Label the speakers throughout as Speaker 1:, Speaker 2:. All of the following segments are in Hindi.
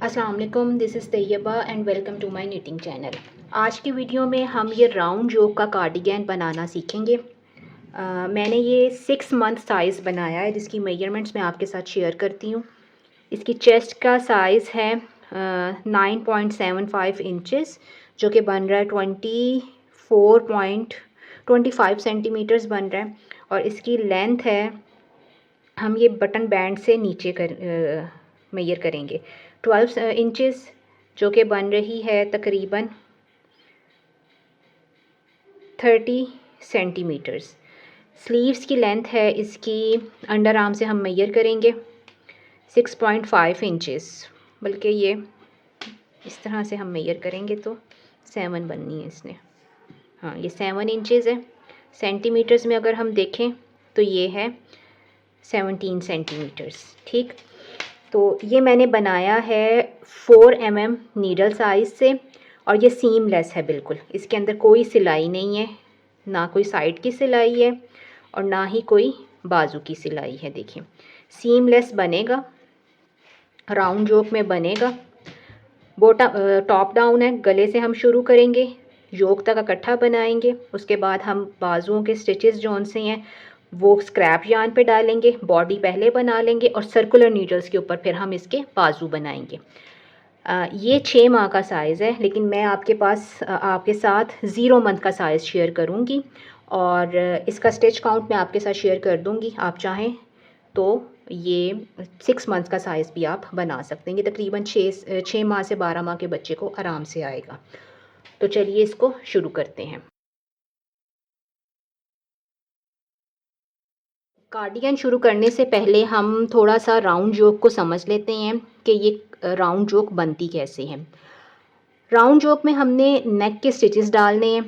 Speaker 1: अस्सलाम वालेकुम, this is Tayyaba and welcome to my knitting channel. आज की वीडियो में हम ये राउंड योक का कार्डिगन बनाना सीखेंगे। मैंने ये 6 मंथ साइज़ बनाया है जिसकी मेजरमेंट्स मैं आपके साथ शेयर करती हूँ। इसकी चेस्ट का साइज़ है 9.75 इंचेस, जो कि बन रहा है 24.25 सेंटीमीटर्स बन रहा है। और इसकी लेंथ है, हम ये बटन बैंड से नीचे मेजर करेंगे 12 इंचेस, जो कि बन रही है तकरीबन 30 सेंटीमीटर्स। स्लीव्स की लेंथ है इसकी, अंडर आर्म से हम मेजर करेंगे 6.5 इंचेस, बल्कि ये इस तरह से हम मेजर करेंगे तो 7 बननी है इसने। हाँ, ये 7 इंचेस है। सेंटीमीटर्स में अगर हम देखें तो ये है 17 सेंटीमीटर्स। ठीक, तो ये मैंने बनाया है 4 mm नीडल साइज़ से, और ये सीमलेस है बिल्कुल। इसके अंदर कोई सिलाई नहीं है, ना कोई साइड की सिलाई है और ना ही कोई बाजू की सिलाई है। देखिए, सीमलेस बनेगा, राउंड योक में बनेगा। टॉप डाउन है, गले से हम शुरू करेंगे, योक तक इकट्ठा बनाएंगे। उसके बाद हम बाजुओं के स्टिचेस जौन से हैं वो स्क्रैप यार्न पे डालेंगे, बॉडी पहले बना लेंगे और सर्कुलर नीडल्स के ऊपर फिर हम इसके बाजू बनाएंगे। ये 6 माह का साइज़ है, लेकिन मैं आपके साथ 0 मंथ का साइज़ शेयर करूँगी और इसका स्टिच काउंट मैं आपके साथ शेयर कर दूँगी। आप चाहें तो ये 6 मंथ का साइज़ भी आप बना सकते हैं। ये तकरीबन 6 माह से 12 माह के बच्चे को आराम से आएगा। तो चलिए इसको शुरू करते हैं। कार्डिगन शुरू करने से पहले हम थोड़ा सा राउंड योक को समझ लेते हैं कि ये राउंड योक बनती कैसे है। राउंड योक में हमने नेक के स्टिचेस डालने हैं।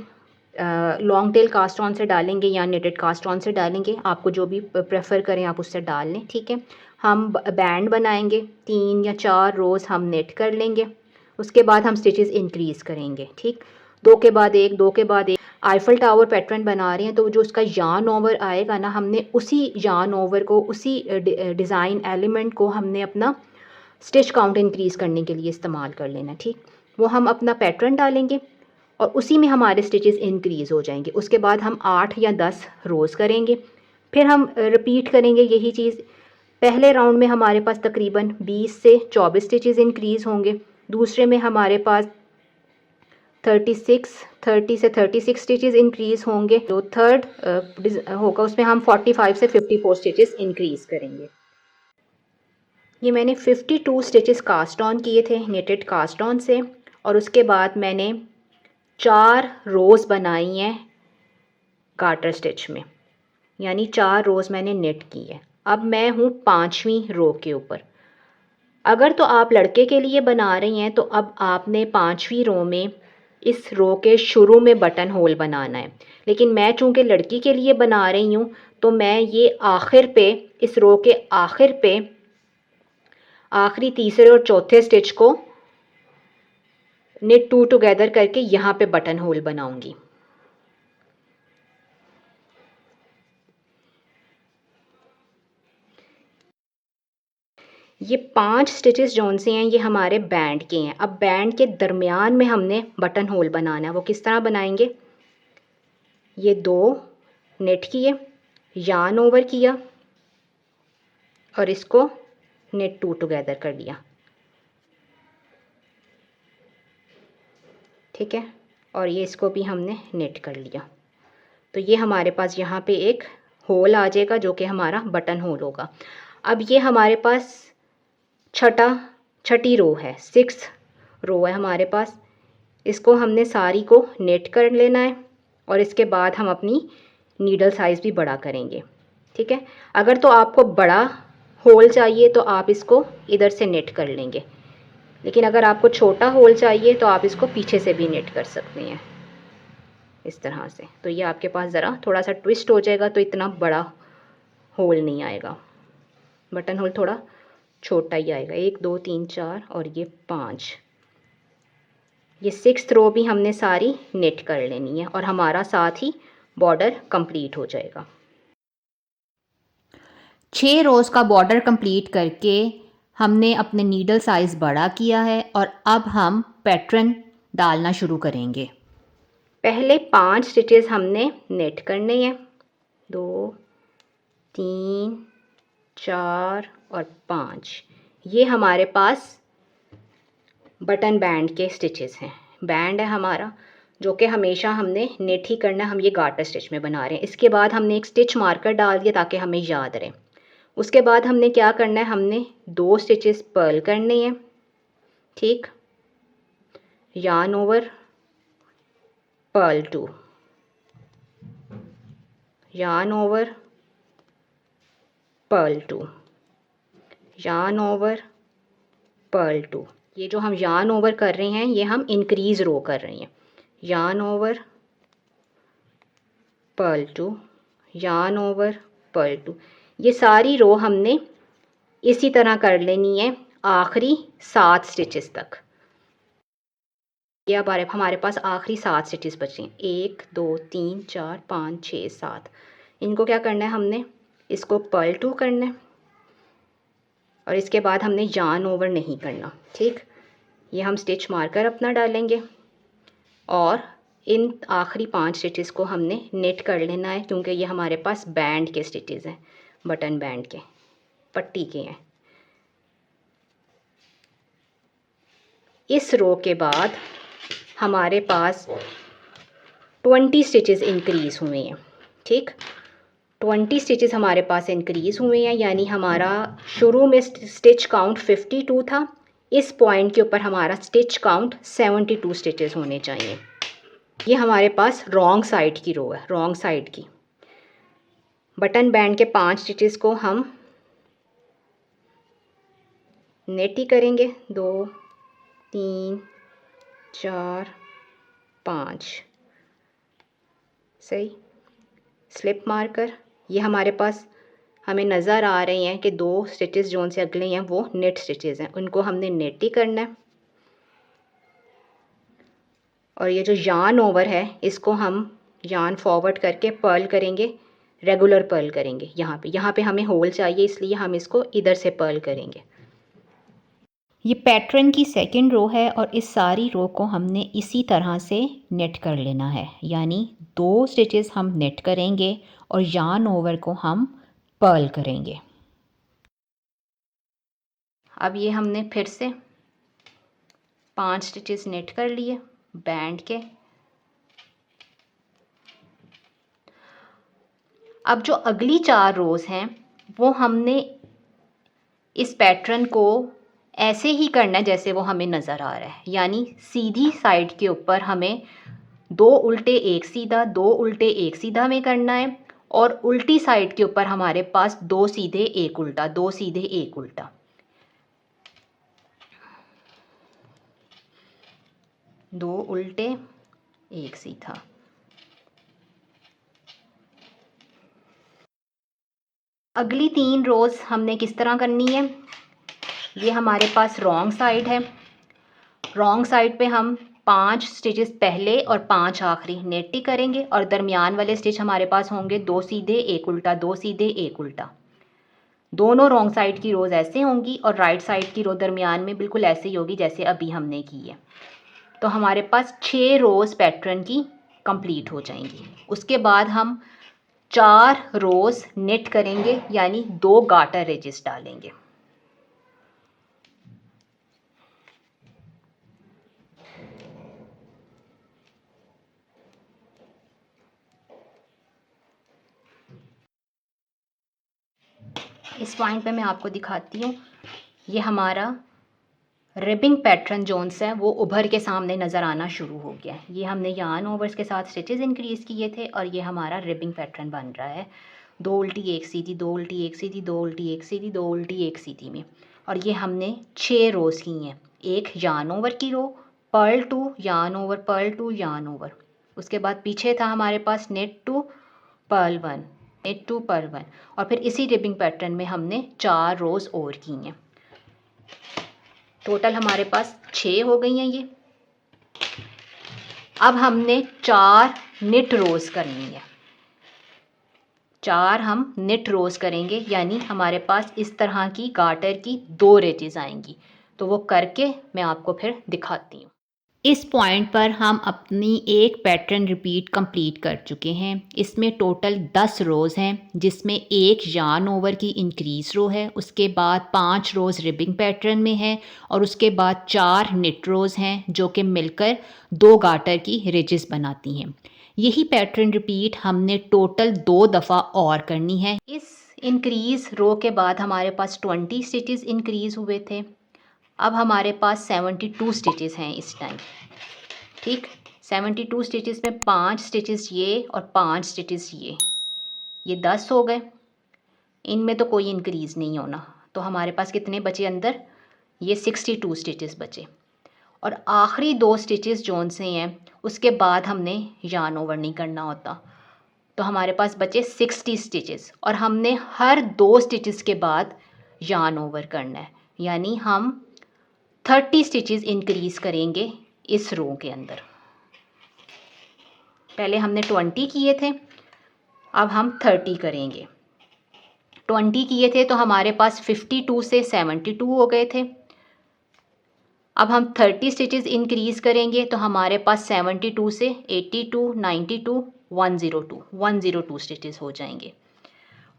Speaker 1: लॉन्ग टेल कास्ट ऑन से डालेंगे या निटेड कास्ट ऑन से डालेंगे, आपको जो भी प्रेफर करें आप उससे डाल लें। ठीक है, हम बैंड बनाएंगे, 3 या 4 रोज़ हम नेट कर लेंगे। उसके बाद हम स्टिचेस इंक्रीज़ करेंगे। ठीक, 2 के बाद 1, 2 के बाद 1। आईफल टावर पैटर्न बना रहे हैं तो जो उसका यार्न ओवर आएगा ना, हमने उसी यार्न ओवर को, उसी डिज़ाइन एलिमेंट को हमने अपना स्टिच काउंट इंक्रीज़ करने के लिए इस्तेमाल कर लेना। ठीक, वो हम अपना पैटर्न डालेंगे और उसी में हमारे स्टिचेस इंक्रीज़ हो जाएंगे। उसके बाद हम 8 या 10 रोज़ करेंगे, फिर हम रिपीट करेंगे यही चीज़। पहले राउंड में हमारे पास तकरीबन 20 से 24 स्टिचेस इंक्रीज़ होंगे, दूसरे में हमारे पास 30 से 36 स्टिचेस इंक्रीज़ होंगे, जो थर्ड होगा उसमें हम 45 से 54 स्टिचेस इंक्रीज़ करेंगे। ये मैंने 52 स्टिचेस कास्ट ऑन किए थे नेटेड कास्ट ऑन से, और उसके बाद मैंने 4 रोज़ बनाई हैं गार्टर स्टिच में, यानी 4 रोज़ मैंने नेट की है। अब मैं हूँ 5वीं रो के ऊपर। अगर तो आप लड़के के लिए बना रही हैं तो अब आपने 5वीं रो में इस रो के शुरू में बटन होल बनाना है, लेकिन मैं चूँकि लड़की के लिए बना रही हूँ तो मैं ये आखिर पे, इस रो के आखिर पे आखिरी तीसरे और चौथे स्टिच को निट 2 टुगेदर करके यहाँ पे बटन होल बनाऊंगी। ये 5 स्टिचेस जौन से हैं ये हमारे बैंड के हैं। अब बैंड के दरमियान में हमने बटन होल बनाना है। वो किस तरह बनाएंगे? ये 2 नेट किए, यार्न ओवर किया और इसको नेट 2 टुगेदर कर लिया। ठीक है, और ये इसको भी हमने नेट कर लिया। तो ये हमारे पास यहाँ पे एक होल आ जाएगा जो कि हमारा बटन होल होगा। अब ये हमारे पास छठी रो है, 6th रो है हमारे पास। इसको हमने सारी को नेट कर लेना है और इसके बाद हम अपनी नीडल साइज़ भी बड़ा करेंगे। ठीक है, अगर तो आपको बड़ा होल चाहिए तो आप इसको इधर से नेट कर लेंगे, लेकिन अगर आपको छोटा होल चाहिए तो आप इसको पीछे से भी नेट कर सकते हैं इस तरह से। तो ये आपके पास ज़रा थोड़ा सा ट्विस्ट हो जाएगा, तो इतना बड़ा होल नहीं आएगा, बटन होल थोड़ा छोटा ही आएगा। 1 2 3 4 और ये 5। ये 6th रो भी हमने सारी नेट कर लेनी है और हमारा साथ ही बॉर्डर कंप्लीट हो जाएगा। 6 रोज़ का बॉर्डर कंप्लीट करके हमने अपने नीडल साइज़ बड़ा किया है और अब हम पैटर्न डालना शुरू करेंगे। पहले 5 स्टिचेस हमने नेट करने हैं, 2, 3, 4 और 5। ये हमारे पास बटन बैंड के स्टिचेस हैं। बैंड है हमारा जो कि हमेशा हमने नेट ही करना है, हम ये गार्टर स्टिच में बना रहे हैं। इसके बाद हमने एक स्टिच मार्कर डाल दिया ताकि हमें याद रहे। उसके बाद हमने क्या करना है, हमने 2 स्टिचेस पर्ल करने हैं, ठीक, yarn over purl 2, yarn over purl 2, yarn over purl 2। ये जो हम yarn ओवर कर रहे हैं ये हम इंक्रीज रो कर रहे हैं। yarn over purl 2, yarn over purl 2। ये सारी रो हमने इसी तरह कर लेनी है आखिरी 7 स्टिचेस तक। ये अब हमारे पास आखिरी 7 स्टिचेस बचे हैं, 1 2 3 4 5 6 7। इनको क्या करना है, हमने इसको पर्ल 2 करना है और इसके बाद हमने yarn ओवर नहीं करना, ठीक। ये हम स्टिच मार्कर अपना डालेंगे और इन आखिरी 5 स्टिचेस को हमने नेट कर लेना है क्योंकि ये हमारे पास बैंड के स्टिचेस हैं, बटन बैंड के, पट्टी के हैं। इस रो के बाद हमारे पास 20 स्टिचेस इंक्रीज़ हुए हैं, ठीक। 20 स्टिचेस हमारे पास इंक्रीज़ हुए हैं, यानी हमारा शुरू में स्टिच काउंट 52 था। इस पॉइंट के ऊपर हमारा स्टिच काउंट 72 स्टिचेस होने चाहिए। ये हमारे पास रॉन्ग साइड की रो है, रॉन्ग साइड की। बटन बैंड के 5 स्टिचेस को हम नेट ही करेंगे, 2 3 4 5, सही। स्लिप मार्कर, ये हमारे पास हमें नज़र आ रहे हैं कि 2 स्टिचेस जो उनसे अगले हैं वो नेट स्टिचेस हैं, उनको हमने नेट ही करना है। और ये जो yarn ओवर है इसको हम yarn फॉरवर्ड करके पर्ल करेंगे, रेगुलर पर्ल करेंगे। यहाँ पे हमें होल चाहिए इसलिए हम इसको इधर से पर्ल करेंगे। ये पैटर्न की सेकंड रो है और इस सारी रो को हमने इसी तरह से नेट कर लेना है, यानी 2 स्टिचेस हम नेट करेंगे और yarn ओवर को हम पर्ल करेंगे। अब ये हमने फिर से 5 स्टिचेस नेट कर लिए बैंड के। अब जो अगली 4 रोज़ हैं वो हमने इस पैटर्न को ऐसे ही करना है जैसे वो हमें नज़र आ रहा है, यानी सीधी साइड के ऊपर हमें 2 उल्टे 1 सीधा, 2 उल्टे 1 सीधा में करना है और उल्टी साइड के ऊपर हमारे पास 2 सीधे 1 उल्टा, 2 सीधे 1 उल्टा। 2 उल्टे 1 सीधा। अगली 3 रोज़ हमने किस तरह करनी है, ये हमारे पास रॉन्ग साइड है। रॉन्ग साइड पे हम 5 स्टिचेस पहले और 5 आखिरी नेट ही करेंगे और दरमियान वाले स्टिच हमारे पास होंगे 2 सीधे 1 उल्टा, 2 सीधे 1 उल्टा। दोनों रॉन्ग साइड की रोज़ ऐसे होंगी और राइट साइड की रो दरमियान में बिल्कुल ऐसे ही होगी जैसे अभी हमने की है। तो हमारे पास 6 रोज़ पैटर्न की कंप्लीट हो जाएंगी। उसके बाद हम 4 रोज़ नेट करेंगे, यानी 2 गार्टर एजेस डालेंगे। इस पॉइंट पे मैं आपको दिखाती हूँ, ये हमारा रिबिंग पैटर्न जोन से वो उभर के सामने नज़र आना शुरू हो गया है। ये हमने yarn ओवर्स के साथ स्टिचेस इंक्रीज़ किए थे और ये हमारा रिबिंग पैटर्न बन रहा है। 2 उल्टी 1 सीधी, 2 उल्टी 1 सीधी, 2 उल्टी 1 सीधी, 2 उल्टी 1 सीधी में। और ये हमने 6 रोज़ की हैं। एक yarn ओवर की row, purl 2, yarn over, purl 2, yarn over. उसके बाद पीछे था हमारे पास नेट 2 पर्ल 1, नेट 2 पर्ल 1 और फिर इसी रिबिंग पैटर्न में हमने 4 रोज़ और की हैं। टोटल हमारे पास 6 हो गई हैं ये। अब हमने 4 निट रोज़ करनी है। 4 हम निट रोज़ करेंगे, यानी हमारे पास इस तरह की गार्टर की 2 रिजेस आएंगी। तो वो करके मैं आपको फिर दिखाती हूँ। इस पॉइंट पर हम अपनी एक पैटर्न रिपीट कंप्लीट कर चुके हैं। इसमें टोटल 10 रोज़ हैं, जिसमें एक यार्न ओवर की इंक्रीज़ रो है, उसके बाद 5 रोज़ रिबिंग पैटर्न में है और उसके बाद 4 निट रोज़ हैं जो कि मिलकर 2 गार्टर की रिजेस बनाती हैं। यही पैटर्न रिपीट हमने टोटल 2 दफ़ा और करनी है। इस इंक्रीज़ रो के बाद हमारे पास 20 स्टिचेस इंक्रीज़ हुए थे। अब हमारे पास 72 स्टिचेस हैं इस टाइम। ठीक, 72 स्टिचेस में 5 स्टिचेस ये और 5 स्टिचेस ये 10 हो गए। इनमें तो कोई इंक्रीज़ नहीं होना, तो हमारे पास कितने बचे अंदर? ये 62 स्टिचेस बचे। और आखिरी 2 स्टिचेस जोन से हैं, उसके बाद हमने यार्न ओवर नहीं करना होता, तो हमारे पास बचे 60 स्टिचेस और हमने हर 2 स्टिचेस के बाद यार्न ओवर करना है, यानी हम 30 स्टिचेस इंक्रीज़ करेंगे इस रो के अंदर। पहले हमने 20 किए थे, अब हम 30 करेंगे। 20 किए थे तो हमारे पास 52 से 72 हो गए थे। अब हम 30 स्टिचेस इंक्रीज़ करेंगे तो हमारे पास 72 से 82, 92, 102 स्टिचेस हो जाएंगे।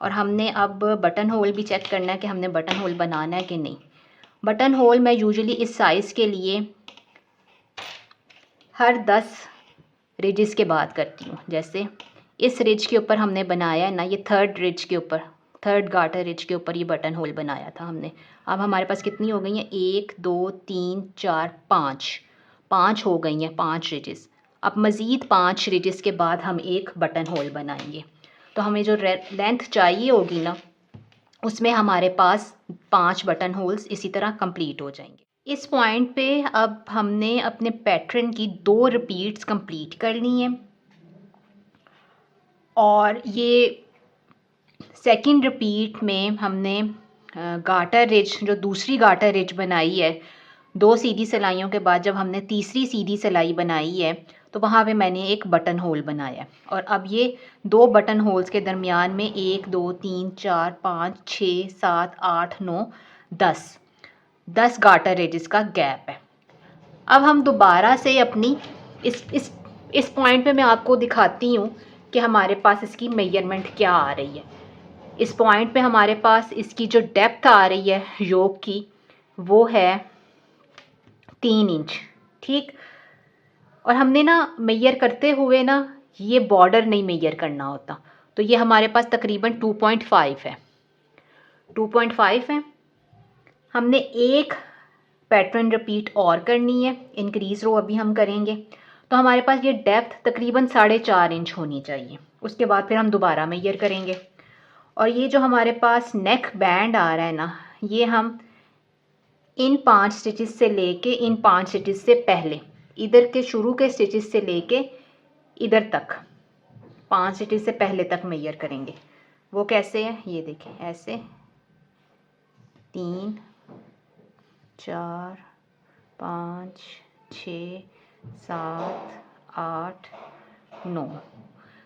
Speaker 1: और हमने अब बटन होल भी चेक करना है कि हमने बटन होल बनाना है कि नहीं। बटन होल मैं यूजुअली इस साइज़ के लिए हर 10 रिजेस के बाद करती हूँ। जैसे इस रिज के ऊपर हमने बनाया है ना, ये थर्ड रिज के ऊपर, थर्ड गार्टर रिज के ऊपर ये बटन होल बनाया था हमने। अब हमारे पास कितनी हो गई हैं? 1 2 3 4 5 हो गई हैं, 5 रिजेस। अब मज़ीद 5 रिजेस के बाद हम एक बटन होल बनाएंगे, तो हमें जो लेंथ चाहिए होगी ना, उसमें हमारे पास 5 बटन होल्स इसी तरह कंप्लीट हो जाएंगे। इस पॉइंट पे अब हमने अपने पैटर्न की 2 रिपीट्स कंप्लीट करनी है और ये सेकंड रिपीट में हमने गार्टर रिज, जो दूसरी गार्टर रिज बनाई है 2 सीधी सिलाइयों के बाद, जब हमने तीसरी सीधी सिलाई बनाई है तो वहाँ पे मैंने एक बटन होल बनाया है। और अब ये 2 बटन होल्स के दरमियान में 1 2 3 4 5 6 7 8 9 10 गार्टर रिजेस का गैप है। अब हम दोबारा से अपनी इस पॉइंट पे मैं आपको दिखाती हूँ कि हमारे पास इसकी मेजरमेंट क्या आ रही है। इस पॉइंट पे हमारे पास इसकी जो डेप्थ आ रही है योक की, वो है 3 इंच। ठीक, और हमने ना मेजर करते हुए ना ये बॉर्डर नहीं मेजर करना होता, तो ये हमारे पास तकरीबन 2.5 है। 2.5 है। हमने एक पैटर्न रिपीट और करनी है, इंक्रीज रो अभी हम करेंगे, तो हमारे पास ये डेप्थ तकरीबन 4.5 इंच होनी चाहिए। उसके बाद फिर हम दोबारा मेजर करेंगे। और ये जो हमारे पास नेक बैंड आ रहा है ना, ये हम इन 5 स्टिचेस से लेके इन 5 स्टिचेस से पहले, इधर के शुरू के स्टिचेस से लेके इधर तक 5 स्टिचेस से पहले तक मेजर करेंगे। वो कैसे है ये देखें, ऐसे 3 4 5 6 7 8 9,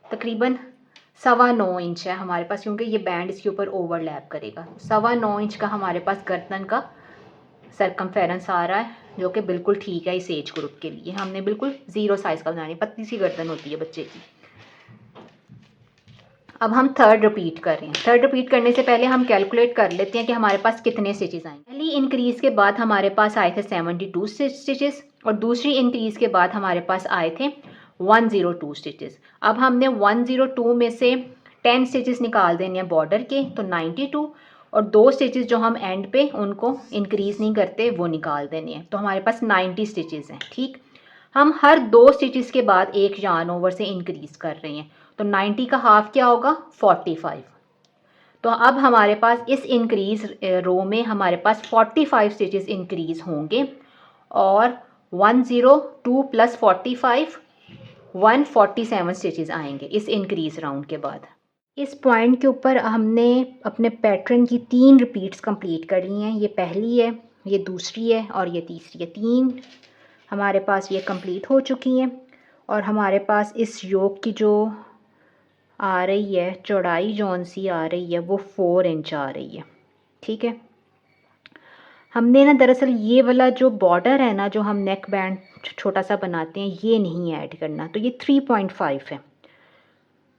Speaker 1: तकरीबन 9.25 इंच है हमारे पास, क्योंकि ये बैंड इसके ऊपर ओवरलैप करेगा। 9.25 इंच का हमारे पास गर्दन का सरकमफेरेंस आ रहा है, जो कि बिल्कुल ठीक है इस एज ग्रुप के लिए। हमने बिल्कुल 0 साइज़ का बनानी, पतली सी गर्दन होती है बच्चे की। अब हम थर्ड रिपीट कर रहे हैं। थर्ड रिपीट करने से पहले हम कैलकुलेट कर लेते हैं कि हमारे पास कितने स्टिचेस आएंगे। पहली इंक्रीज़ के बाद हमारे पास आए थे 72 स्टिचेस और दूसरी इंक्रीज़ के बाद हमारे पास आए थे 102 स्टिचेस। अब हमने 102 में से 10 स्टिचेस निकाल देने हैं बॉर्डर के, तो 92, और 2 स्टिचेस जो हम एंड पे उनको इंक्रीज़ नहीं करते वो निकाल देने हैं, तो हमारे पास 90 स्टिचेस हैं। ठीक, हम हर 2 स्टिचेस के बाद एक यार्न ओवर से इंक्रीज़ कर रहे हैं, तो 90 का हाफ क्या होगा? 45। तो अब हमारे पास इस इंक्रीज़ रो में हमारे पास 45 स्टिचेस इंक्रीज़ होंगे और 102 प्लस 45 147 स्टिचेस आएंगे इस इंक्रीज़ राउंड के बाद। इस पॉइंट के ऊपर हमने अपने पैटर्न की 3 रिपीट्स कंप्लीट कर ली हैं। ये पहली है, ये दूसरी है और ये तीसरी है। 3 हमारे पास ये कंप्लीट हो चुकी हैं और हमारे पास इस योक की जो आ रही है, चौड़ाई जौन सी आ रही है वो 4 इंच आ रही है। ठीक है, हमने ना दरअसल ये वाला जो बॉर्डर है ना, जो हम नेक बैंड छोटा सा बनाते हैं, ये नहीं ऐड करना, तो ये 3.5 है।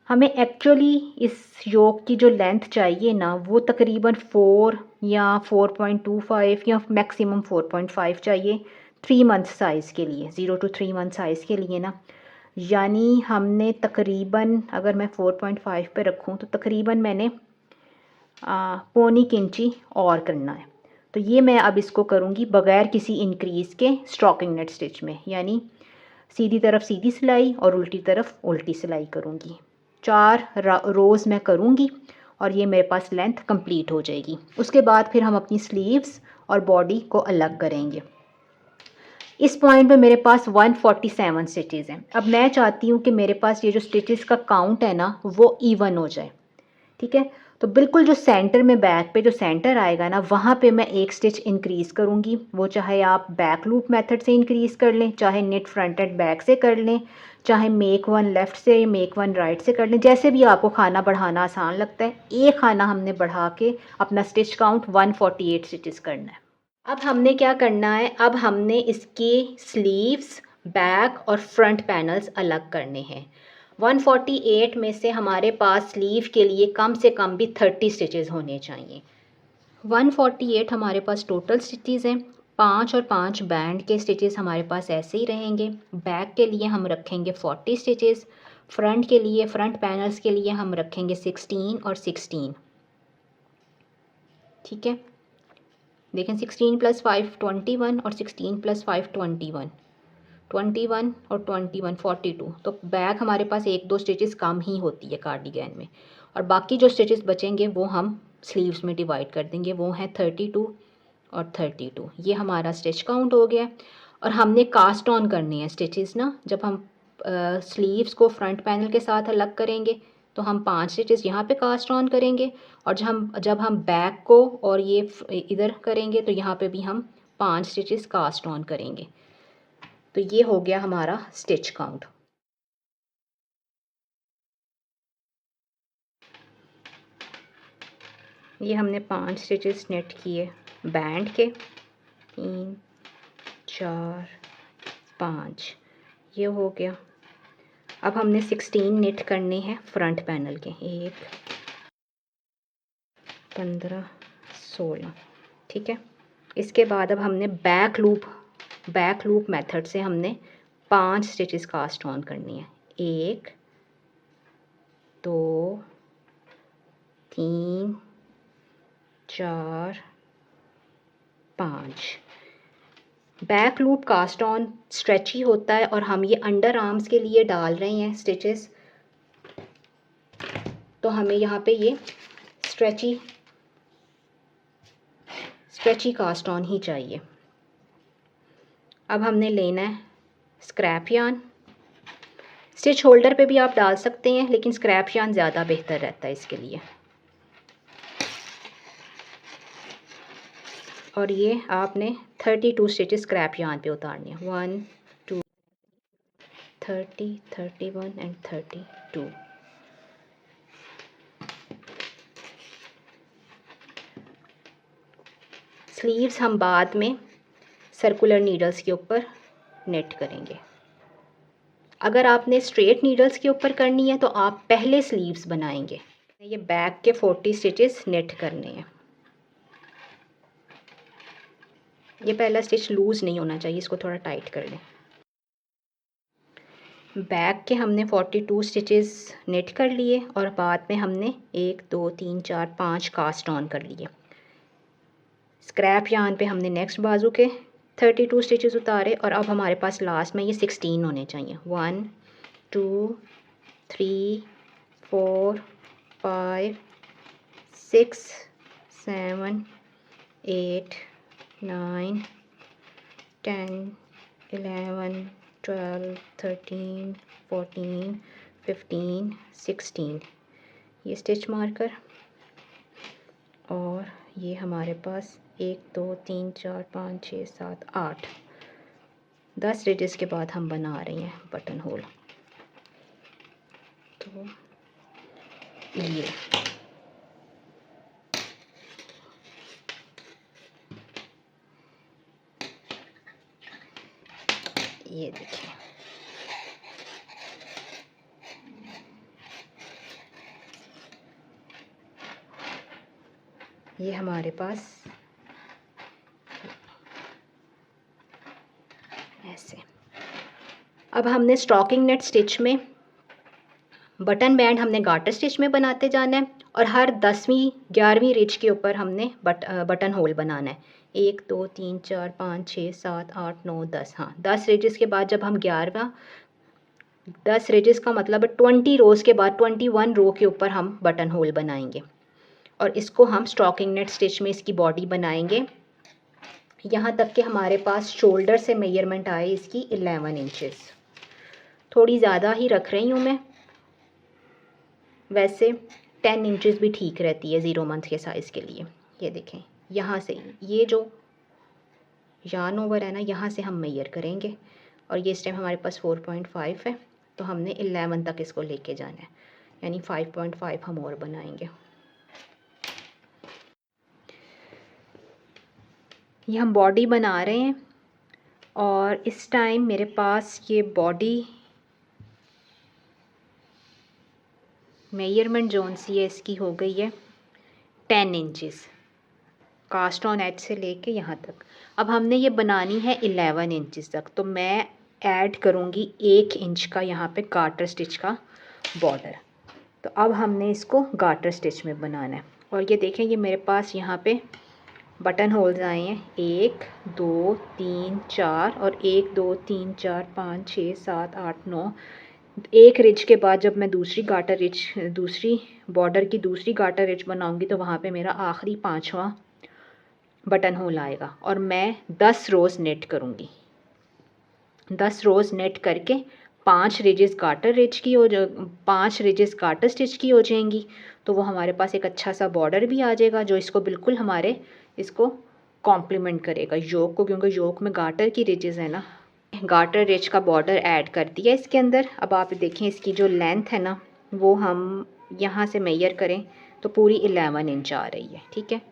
Speaker 1: हमें एक्चुअली इस योक की जो लेंथ चाहिए ना, वो तकरीबन 4 या 4.25 या मैक्सिमम 4.5 चाहिए 3 मंथ साइज़ के लिए, 0 to 3 मंथ साइज़ के लिए ना। यानी हमने तकरीबन, अगर मैं 4.5 पे रखूँ तो तकरीबन मैंने पौनी इंची और करना है। तो ये मैं अब इसको करूँगी बग़ैर किसी इंक्रीज़ के स्टॉकिंग नेट स्टिच में, यानी सीधी तरफ सीधी सिलाई और उल्टी तरफ उल्टी सिलाई करूँगी। 4 रोज़ मैं करूँगी और ये मेरे पास लेंथ कंप्लीट हो जाएगी। उसके बाद फिर हम अपनी स्लीव्स और बॉडी को अलग करेंगे। इस पॉइंट पे मेरे पास 147 स्टिचेज़ हैं। अब मैं चाहती हूँ कि मेरे पास ये जो स्टिचेज़ का काउंट है ना, वो इवन हो जाए। ठीक है, तो बिल्कुल जो सेंटर में बैक पे जो सेंटर आएगा ना, वहाँ पे मैं एक स्टिच इंक्रीज़ करूँगी। वो चाहे आप बैक लूप मेथड से इंक्रीज़ कर लें, चाहे निट फ्रंट एंड बैक से कर लें, चाहे मेक वन लेफ़्ट से, मेक वन राइट से कर लें, जैसे भी आपको खाना बढ़ाना आसान लगता है। एक खाना हमने बढ़ा के अपना स्टिच काउंट 148 स्टिचेस करना है। अब हमने क्या करना है, अब हमने इसके स्लीव्स, बैक और फ्रंट पैनल्स अलग करने हैं। 148 में से हमारे पास स्लीव के लिए कम से कम भी 30 स्टिचेस होने चाहिए। 148 हमारे पास टोटल स्टिचेस हैं। 5 और 5 बैंड के स्टिचेस हमारे पास ऐसे ही रहेंगे। बैक के लिए हम रखेंगे 40 स्टिचेस, फ्रंट के लिए, फ्रंट पैनल्स के लिए हम रखेंगे 16 और 16। ठीक है, देखें 16 + 5 21 और 16 + 5 21, 21 और 21 42। तो बैक हमारे पास 1-2 स्टिचेस कम ही होती है कार्डिगन में, और बाकी जो स्टिचेस बचेंगे वो हम स्लीव्स में डिवाइड कर देंगे, वो हैं 32 और 32। ये हमारा स्टिच काउंट हो गया। और हमने कास्ट ऑन करने हैं स्टिचेस ना, जब हम स्लीव्स को फ्रंट पैनल के साथ अलग करेंगे तो हम 5 स्टिचेस यहाँ पे कास्ट ऑन करेंगे, और जब हम बैक को और ये इधर करेंगे तो यहाँ पे भी हम 5 स्टिचेस कास्ट ऑन करेंगे। तो ये हो गया हमारा स्टिच काउंट। ये हमने 5 स्टिचेस नेट किए बैंड के, 3 4 5, ये हो गया। अब हमने 16 नेट करने हैं फ्रंट पैनल के, 1 15 16। ठीक है, इसके बाद अब हमने बैक लूप मेथड से हमने 5 स्टिचेस कास्ट ऑन करनी है, 1 2 3 4 5। Back loop cast on stretchy होता है और हम ये अंडर आर्म्स के लिए डाल रहे हैं स्टिचेस, तो हमें यहाँ पे ये स्ट्रेची कास्ट ऑन ही चाहिए। अब हमने लेना है स्क्रैप यार्न। स्टिच होल्डर पे भी आप डाल सकते हैं, लेकिन स्क्रैप यार्न ज़्यादा बेहतर रहता है इसके लिए। और ये आपने 32 स्टिचेस स्क्रैप यार्न पे उतारनी है, 1 2 30 31 एंड 32। स्लीव्स हम बाद में सर्कुलर नीडल्स के ऊपर नेट करेंगे। अगर आपने स्ट्रेट नीडल्स के ऊपर करनी है तो आप पहले स्लीव्स बनाएंगे। ये बैक के 40 स्टिचेस नेट करने हैं। ये पहला स्टिच लूज़ नहीं होना चाहिए, इसको थोड़ा टाइट कर लें। बैक के हमने 42 स्टिचेस नेट कर लिए और बाद में हमने 1 2 3 4 5 कास्ट ऑन कर लिए। स्क्रैप यार्न पे हमने नेक्स्ट बाजू के 32 स्टिचेस उतारे, और अब हमारे पास लास्ट में ये 16 होने चाहिए, 1 2 3 4 5 6 7 8 9 10 11 12 13 14 15 16, ये स्टिच मार्कर। और ये हमारे पास 1 2 3 4 5 6 7 8 10 स्टिचेस के बाद हम बना रहे हैं बटन होल। तो ये देखिए, ये हमारे पास ऐसे। अब हमने स्टॉकिंग नेट स्टिच में बटन बैंड हमने गार्टर स्टिच में बनाते जाना है और हर 10वीं 11वीं रिज के ऊपर हमने बटन होल बनाना है। 1 2 3 4 5 6 7 8 9 10। हाँ, 10 रिजेस के बाद जब हम 11वां 10 रिजेस का मतलब 20 रोज़ के बाद 21 रो के ऊपर हम बटन होल बनाएंगे और इसको हम स्टॉकिंग नेट स्टिच में इसकी बॉडी बनाएंगे यहाँ तक कि हमारे पास शोल्डर से मेजरमेंट आए इसकी 11 इंचेस। थोड़ी ज़्यादा ही रख रही हूँ मैं, वैसे 10 इंचेस भी ठीक रहती है 0 मंथ के साइज़ के लिए। ये देखें, यहाँ से ये जो यार्न ओवर है ना, यहाँ से हम मेजर करेंगे और ये इस टाइम हमारे पास 4.5 है, तो हमने 11 तक इसको लेके जाना है, यानी 5.5 हम और बनाएंगे। ये हम बॉडी बना रहे हैं और इस टाइम मेरे पास ये बॉडी मेजरमेंट जोन सी है इसकी हो गई है 10 इंचेस कास्ट ऑन एज से लेके यहाँ तक। अब हमने ये बनानी है 11 इंचेस तक, तो मैं ऐड करूँगी 1 इंच का यहाँ पे गार्टर स्टिच का बॉर्डर। तो अब हमने इसको गार्टर स्टिच में बनाना है और ये देखें, ये मेरे पास यहाँ पे बटन होल्स आए हैं 1 2 3 4 और 1 2 3 4 5 6 7 8 9। एक रिज के बाद जब मैं दूसरी बॉर्डर की दूसरी गार्टर रिज बनाऊंगी तो वहाँ पे मेरा आखिरी 5वां बटन होल आएगा और मैं 10 रोज़ नेट करूँगी। 10 रोज़ नेट करके 5 रिजेस गार्टर रिज की 5 रिजेस गार्टर स्टिच की हो जाएंगी, तो वो हमारे पास एक अच्छा सा बॉर्डर भी आ जाएगा जो इसको बिल्कुल हमारे इसको कॉम्प्लीमेंट करेगा योक को, क्योंकि योक में गार्टर की रिजेस है ना। गार्टर रिज का बॉर्डर ऐड कर दिया इसके अंदर। अब आप देखें इसकी जो लेंथ है ना, वो हम यहाँ से मेजर करें तो पूरी 11 इंच आ रही है, ठीक है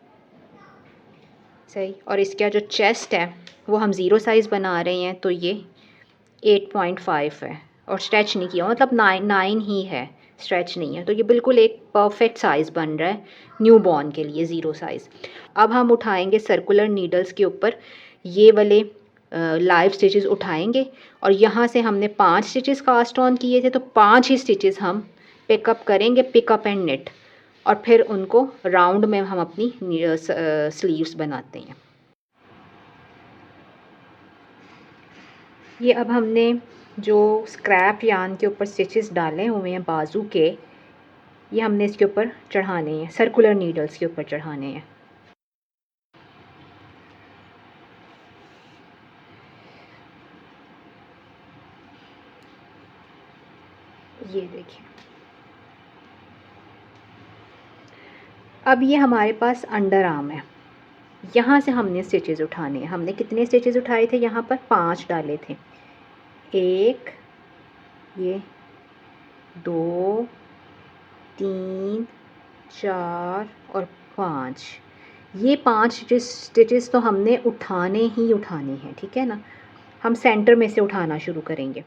Speaker 1: सही। और इसका जो चेस्ट है वो हम 0 साइज़ बना रहे हैं, तो ये 8.5 है और स्ट्रेच नहीं किया, मतलब 9 ही है, स्ट्रेच नहीं है, तो ये बिल्कुल एक परफेक्ट साइज़ बन रहा है न्यू बॉर्न के लिए 0 साइज़। अब हम उठाएंगे सर्कुलर नीडल्स के ऊपर ये वाले लाइव स्टिचेस उठाएंगे और यहाँ से हमने 5 स्टिचेस कास्ट ऑन किए थे, तो 5 ही स्टिचेस हम पिकअप करेंगे, पिकअप एंड नेट, और फिर उनको राउंड में हम अपनी स्लीव्स बनाते हैं। ये अब हमने जो स्क्रैप यार्न के ऊपर स्टिचेस डाले हुए हैं बाजू के, ये हमने इसके ऊपर चढ़ाने हैं, सर्कुलर नीडल्स के ऊपर चढ़ाने हैं। ये देखिए, अब ये हमारे पास अंडर आर्म है, यहाँ से हमने स्टिचेस उठाने हैं। हमने कितने स्टिचेस उठाए थे, यहाँ पर 5 डाले थे, 1 ये 2 3 4 और 5। ये 5 स्टिचेस तो हमने उठाने ही उठाने हैं, ठीक है ना। हम सेंटर में से उठाना शुरू करेंगे।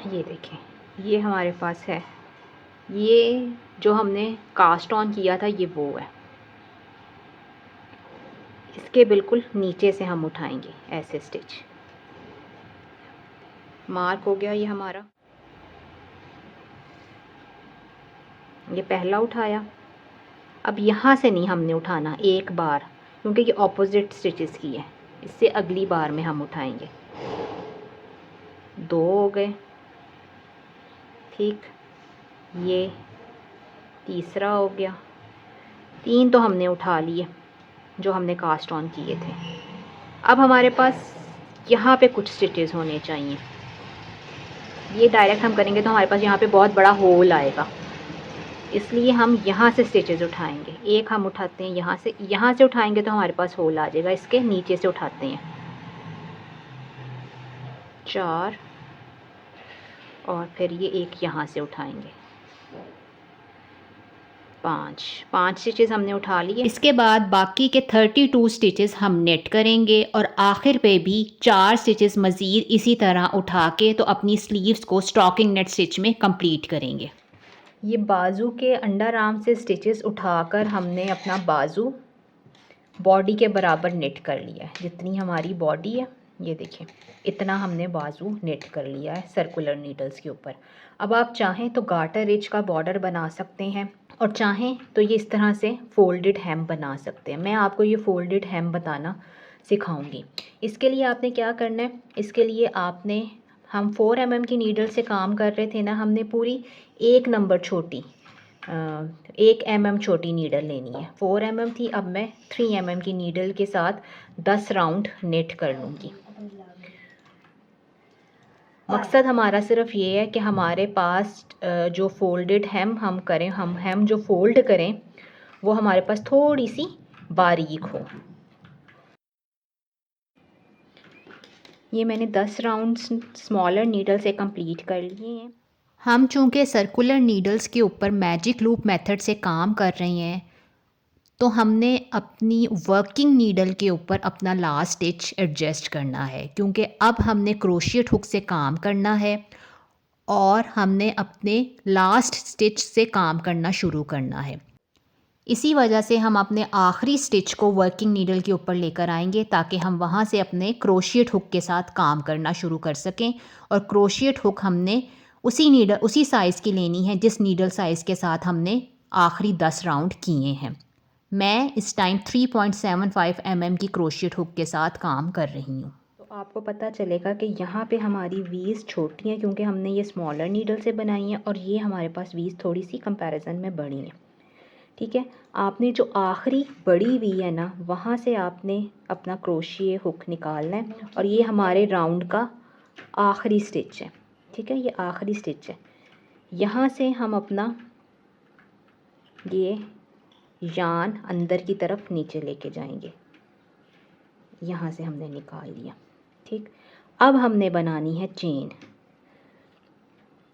Speaker 1: ये देखें, ये हमारे पास है, ये जो हमने कास्ट ऑन किया था ये वो है, इसके बिल्कुल नीचे से हम उठाएंगे ऐसे स्टिच। मार्क हो गया ये हमारा, ये पहला उठाया। अब यहाँ से नहीं हमने उठाना एक बार, क्योंकि ये ऑपोजिट स्टिचेस की है, इससे अगली बार में हम उठाएंगे। 2 हो गए, ठीक, ये तीसरा हो गया, 3 तो हमने उठा लिए जो हमने कास्ट ऑन किए थे। अब हमारे पास यहाँ पे कुछ स्टिचेस होने चाहिए, ये डायरेक्ट हम करेंगे तो हमारे पास यहाँ पे बहुत बड़ा होल आएगा, इसलिए हम यहाँ से स्टिचेस उठाएंगे। एक हम उठाते हैं यहाँ से उठाएंगे तो हमारे पास होल आ जाएगा, इसके नीचे से उठाते हैं। 4 और फिर ये एक यहाँ से उठाएंगे। 5 स्टिचेस हमने उठा लिए। इसके बाद बाकी के 32 स्टिचेस हम नेट करेंगे और आखिर पे भी 4 स्टिचेस मज़ीद इसी तरह उठा के तो अपनी स्लीव्स को स्टॉकिंग नेट स्टिच में कंप्लीट करेंगे। ये बाजू के अंडर आर्म से स्टिचेस उठाकर हमने अपना बाजू बॉडी के बराबर नेट कर लिया है। जितनी हमारी बॉडी है, ये देखें, इतना हमने बाजू नेट कर लिया है सर्कुलर नीडल्स के ऊपर। अब आप चाहें तो गार्टर रिच का बॉर्डर बना सकते हैं और चाहें तो ये इस तरह से फ़ोल्डेड हेम बना सकते हैं। मैं आपको ये फ़ोल्डेड हेम बताना सिखाऊंगी। इसके लिए आपने क्या करना है, इसके लिए आपने, हम 4 mm की नीडल से काम कर रहे थे ना, हमने पूरी 1 नंबर छोटी 1 mm छोटी नीडल लेनी है। 4 mm थी, अब मैं 3 mm की नीडल के साथ 10 राउंड नेट कर लूँगी। मकसद हमारा सिर्फ ये है कि हमारे पास जो फ़ोल्डेड हेम हम करें, हम हेम जो फ़ोल्ड करें वो हमारे पास थोड़ी सी बारीक हो। ये मैंने 10 राउंड्स स्मॉलर नीडल से कंप्लीट कर लिए हैं। हम चूँकि सर्कुलर नीडल्स के ऊपर मैजिक लूप मेथड से काम कर रहे हैं, तो हमने अपनी वर्किंग नीडल के ऊपर अपना लास्ट स्टिच एडजस्ट करना है, क्योंकि अब हमने क्रोशिएट हुक से काम करना है और हमने अपने लास्ट स्टिच से काम करना शुरू करना है। इसी वजह से हम अपने आखिरी स्टिच को वर्किंग नीडल के ऊपर लेकर आएंगे ताकि हम वहाँ से अपने क्रोशिएट हुक के साथ काम करना शुरू कर सकें। और क्रोशिएट हुक हमने उसी साइज़ की लेनी है जिस नीडल साइज़ के साथ हमने आखिरी 10 राउंड किए हैं। मैं इस टाइम 3.75 mm की क्रोशिएट हुक के साथ काम कर रही हूँ। तो आपको पता चलेगा कि यहाँ पे हमारी वीज़ छोटी हैं क्योंकि हमने ये स्मॉलर नीडल से बनाई हैं और ये हमारे पास वीज़ थोड़ी सी कंपैरिजन में बड़ी हैं। ठीक है, आपने जो आखिरी बड़ी वी है ना, वहाँ से आपने अपना क्रोशिए हुक निकालना है और ये हमारे राउंड का आखिरी स्टिच है। ठीक है, ये आखिरी स्टिच है। यहाँ से हम अपना ये यान अंदर की तरफ नीचे लेके जाएंगे। यहाँ से हमने निकाल लिया। ठीक, अब हमने बनानी है चेन।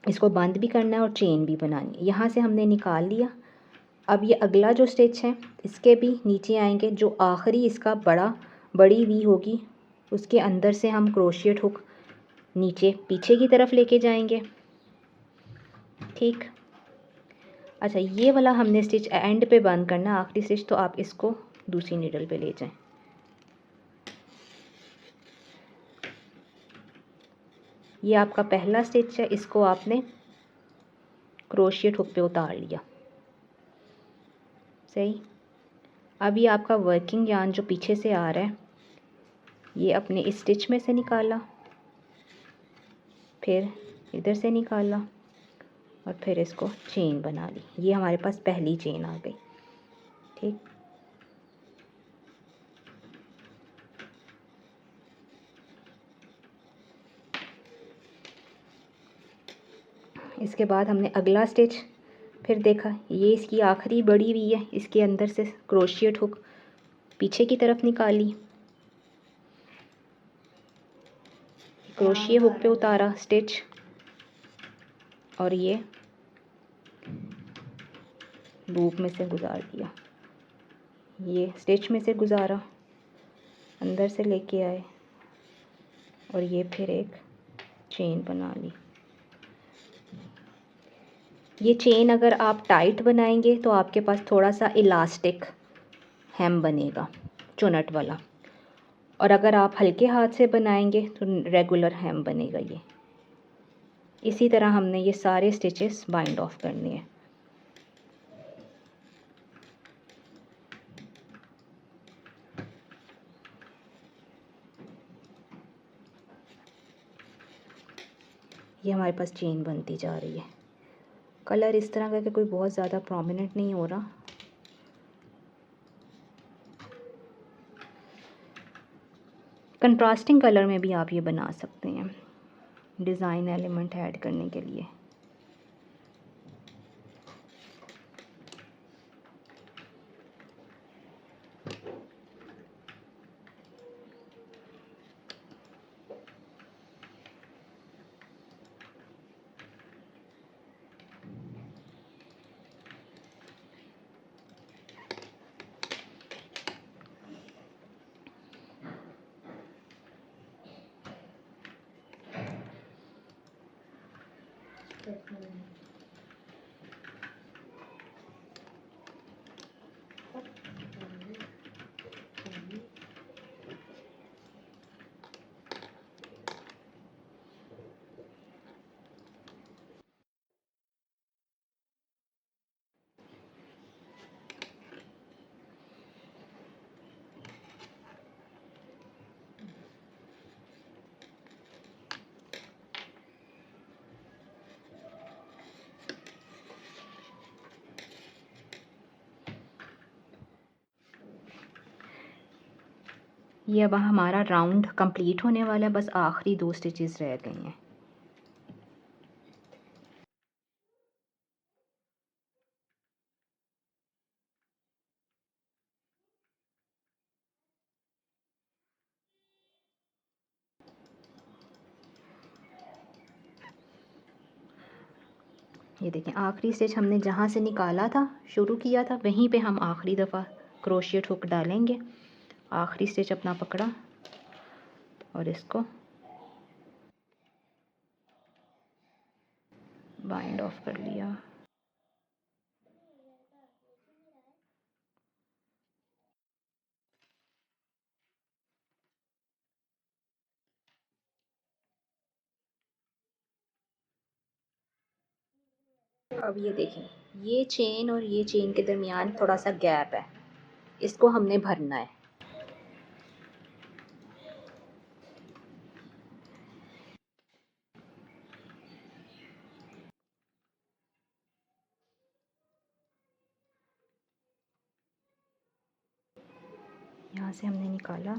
Speaker 1: इसको बंद भी करना है और चेन भी बनानी है। यहाँ से हमने निकाल लिया। अब ये अगला जो स्टिच है इसके भी नीचे आएंगे, जो आखिरी इसका बड़ी वी होगी उसके अंदर से हम क्रोशिएट हुक नीचे पीछे की तरफ लेके जाएंगे। ठीक, अच्छा, ये वाला हमने स्टिच एंड पे बंद करना, आखिरी स्टिच, तो आप इसको दूसरी नीडल पे ले जाएं। ये आपका पहला स्टिच है, इसको आपने क्रोशिएट हुक पे उतार लिया। सही, अब ये आपका वर्किंग यार्न जो पीछे से आ रहा है, ये अपने इस स्टिच में से निकाला, फिर इधर से निकाला और फिर इसको चेन बना ली। ये हमारे पास पहली चेन आ गई। ठीक, इसके बाद हमने अगला स्टिच फिर देखा, ये इसकी आखिरी बड़ी हुई है, इसके अंदर से क्रोशिएट हुक पीछे की तरफ निकाली, क्रोशिए हुक पे उतारा स्टिच और ये लूप में से गुजार दिया, ये स्टिच में से गुजारा, अंदर से लेके आए और ये फिर एक चेन बना ली। ये चेन अगर आप टाइट बनाएंगे तो आपके पास थोड़ा सा इलास्टिक हेम बनेगा, चुनट वाला, और अगर आप हल्के हाथ से बनाएंगे तो रेगुलर हेम बनेगा। ये इसी तरह हमने ये सारे स्टिचेस बाइंड ऑफ करने हैं। ये हमारे पास चेन बनती जा रही है। कलर इस तरह का कि कोई बहुत ज़्यादा प्रोमिनेंट नहीं हो रहा। कंट्रास्टिंग कलर में भी आप ये बना सकते हैं डिज़ाइन एलिमेंट ऐड करने के लिए। ये अब हमारा राउंड कंप्लीट होने वाला है, बस आखिरी 2 स्टिचेस रह गई हैं। ये देखें, आखिरी स्टिच हमने जहाँ से निकाला था, शुरू किया था, वहीं पे हम आखिरी दफ़ा क्रोशिएट हुक डालेंगे। आखिरी स्टिच अपना पकड़ा और इसको बाइंड ऑफ कर लिया। अब ये देखें, ये चेन और ये चेन के दरमियान थोड़ा सा गैप है, इसको हमने भरना है। यहाँ से हमने निकाला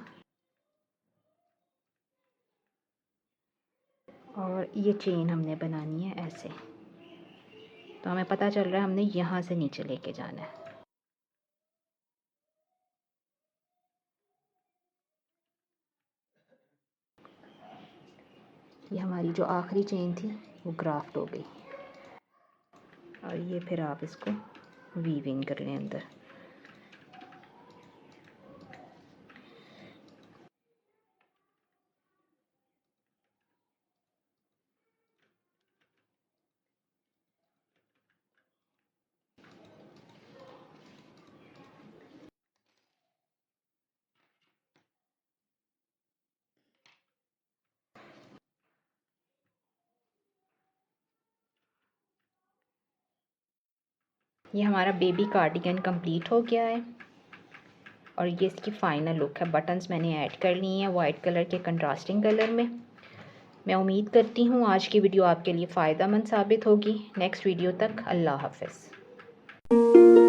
Speaker 1: और ये चेन हमने बनानी है ऐसे, तो हमें पता चल रहा है हमने यहाँ से नीचे लेके जाना है। ये हमारी जो आखिरी चेन थी वो ग्राफ्ट हो गई, और ये फिर आप इसको वीविंग कर लें अंदर। ये हमारा बेबी कार्डिगन कंप्लीट हो गया है और ये इसकी फ़ाइनल लुक है। बटन्स मैंने ऐड कर लिए हैं वाइट कलर के कंट्रास्टिंग कलर में। मैं उम्मीद करती हूँ आज की वीडियो आपके लिए फ़ायदेमंद साबित होगी। नेक्स्ट वीडियो तक अल्लाह हाफ़िज़।